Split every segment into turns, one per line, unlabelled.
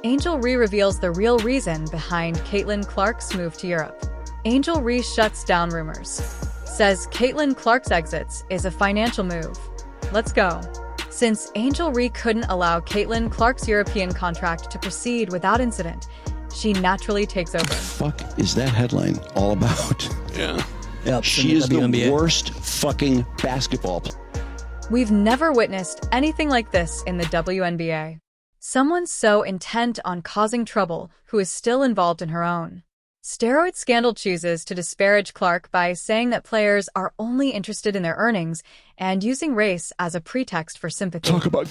Angel Reese reveals the real reason behind Caitlin Clark's move to Europe. Angel Reese shuts down rumors. Says Caitlin Clark's exits is a financial move. Let's go. Since Angel Reese couldn't allow Caitlin Clark's European contract to proceed without incident, she naturally takes over.
What the fuck is that headline all about?
Yeah.
Yep,
She is the worst fucking basketball player.
We've never witnessed anything like this in the WNBA. Someone so intent on causing trouble who is still involved in her own steroid scandal chooses to disparage Clark by saying that players are only interested in their earnings and using race as a pretext for sympathy.
Talk about...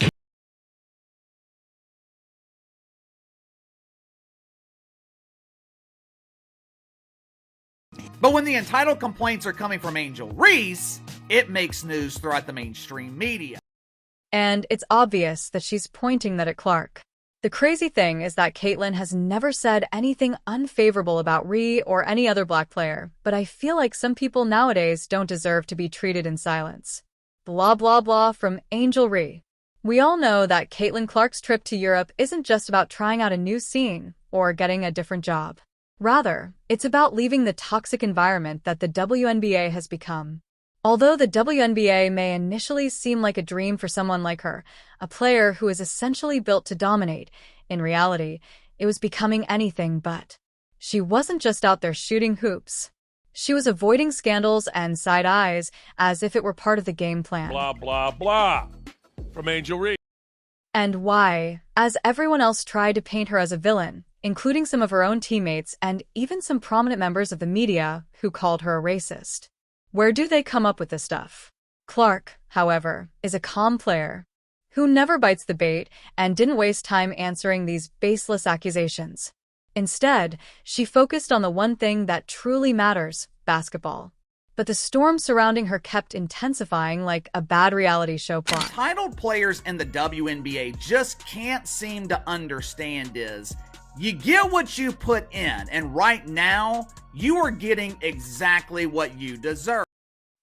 But when the entitled complaints are coming from Angel Reese, it makes news throughout the mainstream media.
And it's obvious that she's pointing that at Clark. The crazy thing is that Caitlin has never said anything unfavorable about Reese or any other black player, but I feel like some people nowadays don't deserve to be treated in silence. Blah blah blah from Angel Reese. We all know that Caitlin Clark's trip to Europe isn't just about trying out a new scene or getting a different job. Rather, it's about leaving the toxic environment that the WNBA has become. Although the WNBA may initially seem like a dream for someone like her, a player who is essentially built to dominate, in reality, it was becoming anything but. She wasn't just out there shooting hoops. She was avoiding scandals and side eyes as if it were part of the game plan.
Blah, blah, blah. From Angel Reese.
And why, as everyone else tried to paint her as a villain, including some of her own teammates and even some prominent members of the media who called her a racist. Where do they come up with this stuff? Clark, however, is a calm player who never bites the bait and didn't waste time answering these baseless accusations. Instead, she focused on the one thing that truly matters, basketball. But the storm surrounding her kept intensifying like a bad reality show plot.
Entitled players in the WNBA just can't seem to understand is, you get what you put in, and right now, you are getting exactly what you deserve.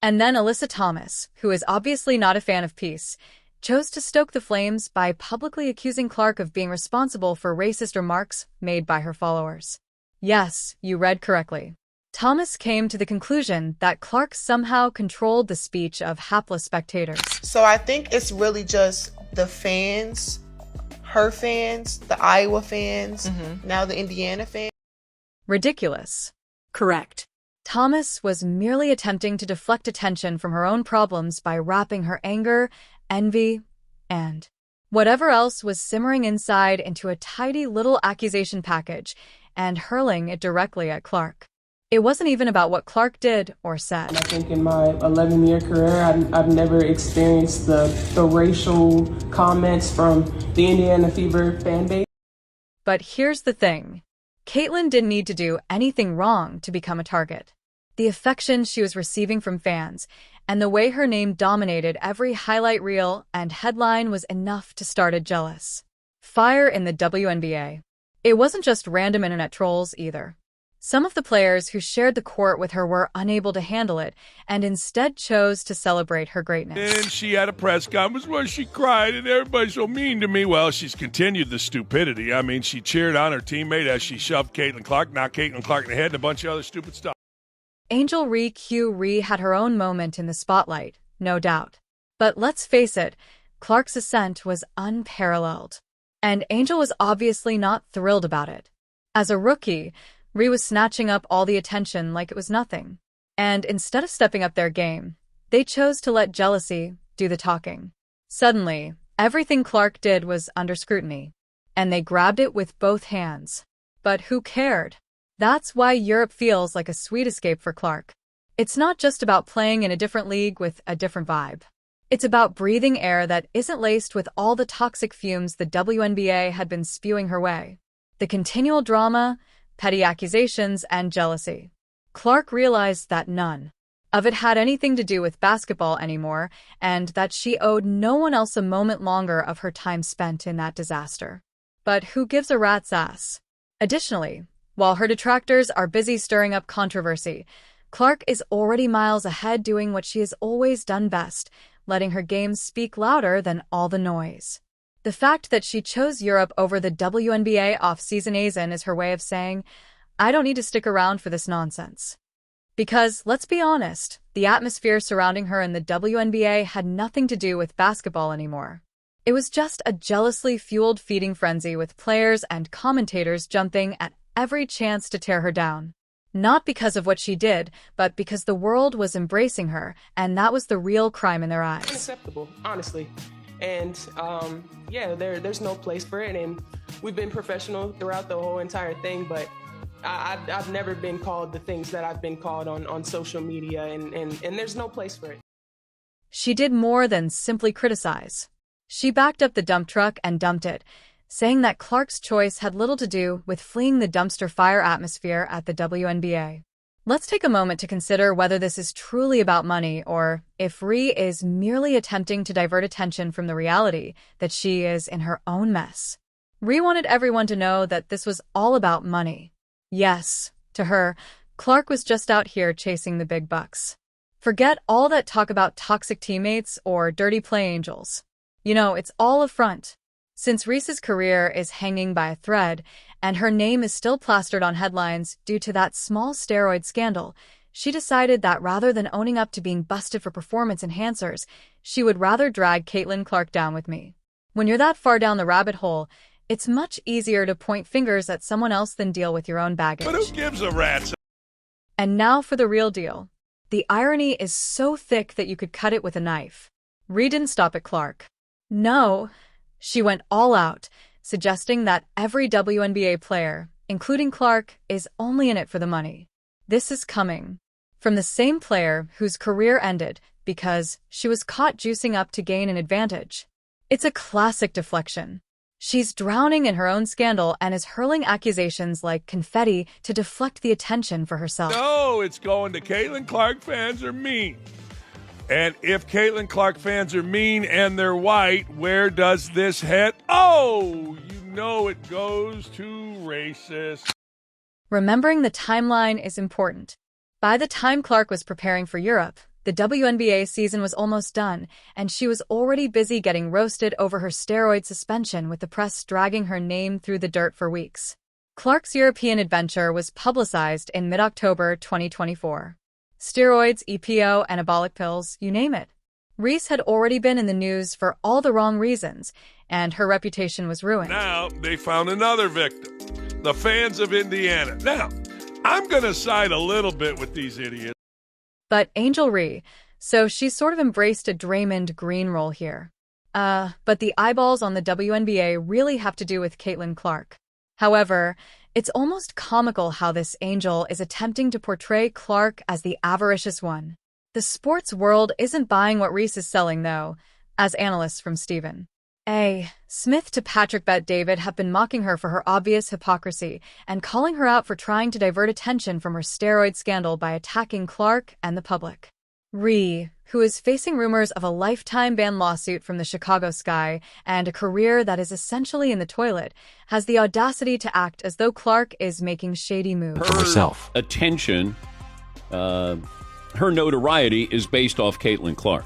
And then Alyssa Thomas, who is obviously not a fan of peace, chose to stoke the flames by publicly accusing Clark of being responsible for racist remarks made by her followers. Yes, you read correctly. Thomas came to the conclusion that Clark somehow controlled the speech of hapless spectators.
So I think it's really just the fans, her fans, the Iowa fans, now the Indiana fans.
Ridiculous.
Correct.
Thomas was merely attempting to deflect attention from her own problems by wrapping her anger, envy, and whatever else was simmering inside into a tidy little accusation package and hurling it directly at Clark. It wasn't even about what Clark did or said.
I think in my 11-year career, I've never experienced the racial comments from the Indiana Fever fan base.
But here's the thing. Caitlin didn't need to do anything wrong to become a target. The affection she was receiving from fans and the way her name dominated every highlight reel and headline was enough to start a jealous fire in the WNBA. It wasn't just random internet trolls either. Some of the players who shared the court with her were unable to handle it and instead chose to celebrate her greatness.
And she had a press conference where she cried and everybody's so mean to me. Well, she's continued the stupidity. I mean, she cheered on her teammate as she shoved Caitlin Clark, knocked Caitlin Clark in the head, and a bunch of other stupid stuff.
Angel Reese had her own moment in the spotlight, no doubt. But let's face it, Clark's ascent was unparalleled. And Angel was obviously not thrilled about it. As a rookie, Reese was snatching up all the attention like it was nothing. And instead of stepping up their game, they chose to let jealousy do the talking. Suddenly, everything Clark did was under scrutiny, and they grabbed it with both hands. But who cared? That's why Europe feels like a sweet escape for Clark. It's not just about playing in a different league with a different vibe. It's about breathing air that isn't laced with all the toxic fumes the WNBA had been spewing her way. The continual drama, petty accusations, and jealousy. Clark realized that none of it had anything to do with basketball anymore, and that she owed no one else a moment longer of her time spent in that disaster. But who gives a rat's ass? Additionally, while her detractors are busy stirring up controversy, Clark is already miles ahead doing what she has always done best, letting her game speak louder than all the noise. The fact that she chose Europe over the WNBA off-season is her way of saying, I don't need to stick around for this nonsense. Because, let's be honest, the atmosphere surrounding her in the WNBA had nothing to do with basketball anymore. It was just a jealously fueled feeding frenzy with players and commentators jumping at every chance to tear her down. Not because of what she did, but because the world was embracing her, and that was the real crime in their eyes.
Unacceptable, honestly. And yeah, there's no place for it. And we've been professional throughout the whole entire thing, but I've never been called the things that I've been called on social media, and there's no place for it.
She did more than simply criticize. She backed up the dump truck and dumped it, saying that Clark's choice had little to do with fleeing the dumpster fire atmosphere at the WNBA. Let's take a moment to consider whether this is truly about money or if Ree is merely attempting to divert attention from the reality that she is in her own mess. Ree wanted everyone to know that this was all about money. Yes, to her, Clark was just out here chasing the big bucks. Forget all that talk about toxic teammates or dirty play angels. You know, it's all a front. Since Reese's career is hanging by a thread, and her name is still plastered on headlines due to that small steroid scandal, she decided that rather than owning up to being busted for performance enhancers, she would rather drag Caitlin Clark down with me. When you're that far down the rabbit hole, it's much easier to point fingers at someone else than deal with your own baggage.
But who gives a rat's?
And now for the real deal. The irony is so thick that you could cut it with a knife. Ree didn't stop at Clark. No, she went all out, suggesting that every WNBA player, including Clark, is only in it for the money. This is coming from the same player whose career ended because she was caught juicing up to gain an advantage. It's a classic deflection. She's drowning in her own scandal and is hurling accusations like confetti to deflect the attention for herself.
No, it's going to Caitlin Clark fans are mean. And if Caitlin Clark fans are mean and they're white, where does this head? Oh, you know it goes to racist.
Remembering the timeline is important. By the time Clark was preparing for Europe, the WNBA season was almost done, and she was already busy getting roasted over her steroid suspension with the press dragging her name through the dirt for weeks. Clark's European adventure was publicized in mid-October 2024. Steroids, EPO, anabolic pills, you name it. Reese had already been in the news for all the wrong reasons, and her reputation was ruined.
Now they found another victim, the fans of Indiana. Now, I'm going to side a little bit with these idiots.
But Angel Reese, so she sort of embraced a Draymond Green role here. But the eyeballs on the WNBA really have to do with Caitlin Clark. However, it's almost comical how this Angel is attempting to portray Clark as the avaricious one. The sports world isn't buying what Reese is selling, though, as analysts from Stephen A. Smith to Patrick Bet-David have been mocking her for her obvious hypocrisy and calling her out for trying to divert attention from her steroid scandal by attacking Clark and the public. Ree, who is facing rumors of a lifetime ban lawsuit from the Chicago Sky and a career that is essentially in the toilet, has the audacity to act as though Clark is making shady moves.
Herself.
Attention, her notoriety is based off Caitlin Clark.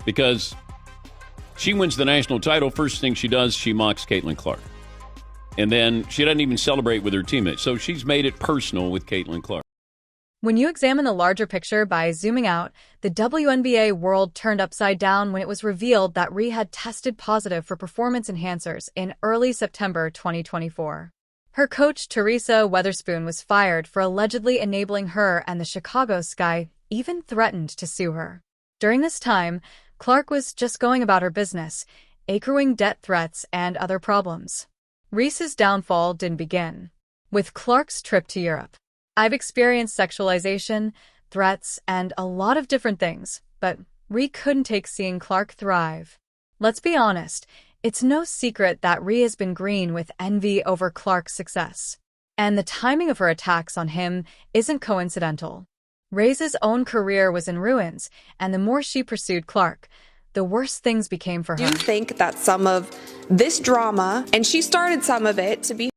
Because she wins the national title, first thing she does, she mocks Caitlin Clark. And then she doesn't even celebrate with her teammates. So she's made it personal with Caitlin Clark.
When you examine the larger picture by zooming out, the WNBA world turned upside down when it was revealed that Ree had tested positive for performance enhancers in early September 2024. Her coach, Teresa Weatherspoon, was fired for allegedly enabling her, and the Chicago Sky even threatened to sue her. During this time, Clark was just going about her business, accruing debt threats and other problems. Reese's downfall didn't begin with Clark's trip to Europe. I've experienced sexualization, threats, and a lot of different things, but Ree couldn't take seeing Clark thrive. Let's be honest, it's no secret that Ree has been green with envy over Clark's success. And the timing of her attacks on him isn't coincidental. Reese's own career was in ruins, and the more she pursued Clark, the worse things became for her.
Do you think that some of this drama, and she started some of it, to be...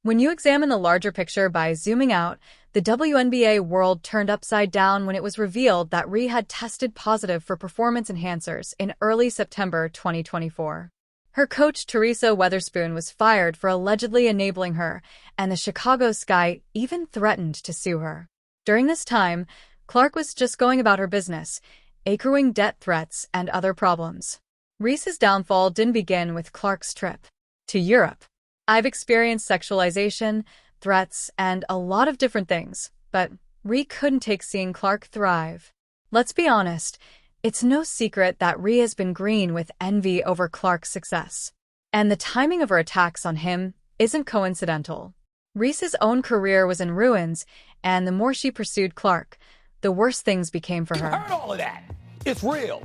When you examine the larger picture by zooming out, the WNBA world turned upside down when it was revealed that Ree had tested positive for performance enhancers in early September 2024. Her coach, Teresa Weatherspoon, was fired for allegedly enabling her, and the Chicago Sky even threatened to sue her. During this time, Clark was just going about her business, accruing debt threats and other problems. Reese's downfall didn't begin with Clark's trip to Europe. I've experienced sexualization, threats, and a lot of different things, but Ree couldn't take seeing Clark thrive. Let's be honest, it's no secret that Ree has been green with envy over Clark's success. And the timing of her attacks on him isn't coincidental. Reese's own career was in ruins, and the more she pursued Clark, the worse things became for her.
You heard all of that. It's real.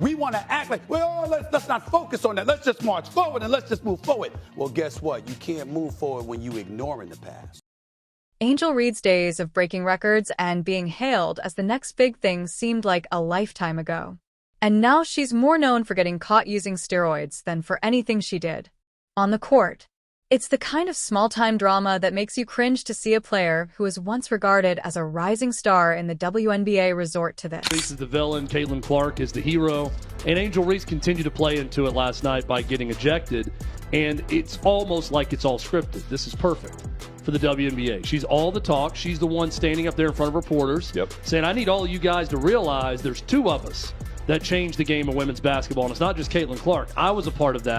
We want to act like, well, let's not focus on that. Let's just march forward and let's just move forward. Well, guess what? You can't move forward when you ignoring the past.
Angel Reese's days of breaking records and being hailed as the next big thing seemed like a lifetime ago. And now she's more known for getting caught using steroids than for anything she did on the court. It's the kind of small-time drama that makes you cringe to see a player who was once regarded as a rising star in the WNBA resort to this.
Reese is the villain, Caitlin Clark is the hero, and Angel Reese continued to play into it last night by getting ejected, and it's almost like it's all scripted. This is perfect for the WNBA. She's all the talk. She's the one standing up there in front of reporters saying, I need all of you guys to realize there's two of us that changed the game of women's basketball, and it's not just Caitlin Clark. I was a part of that.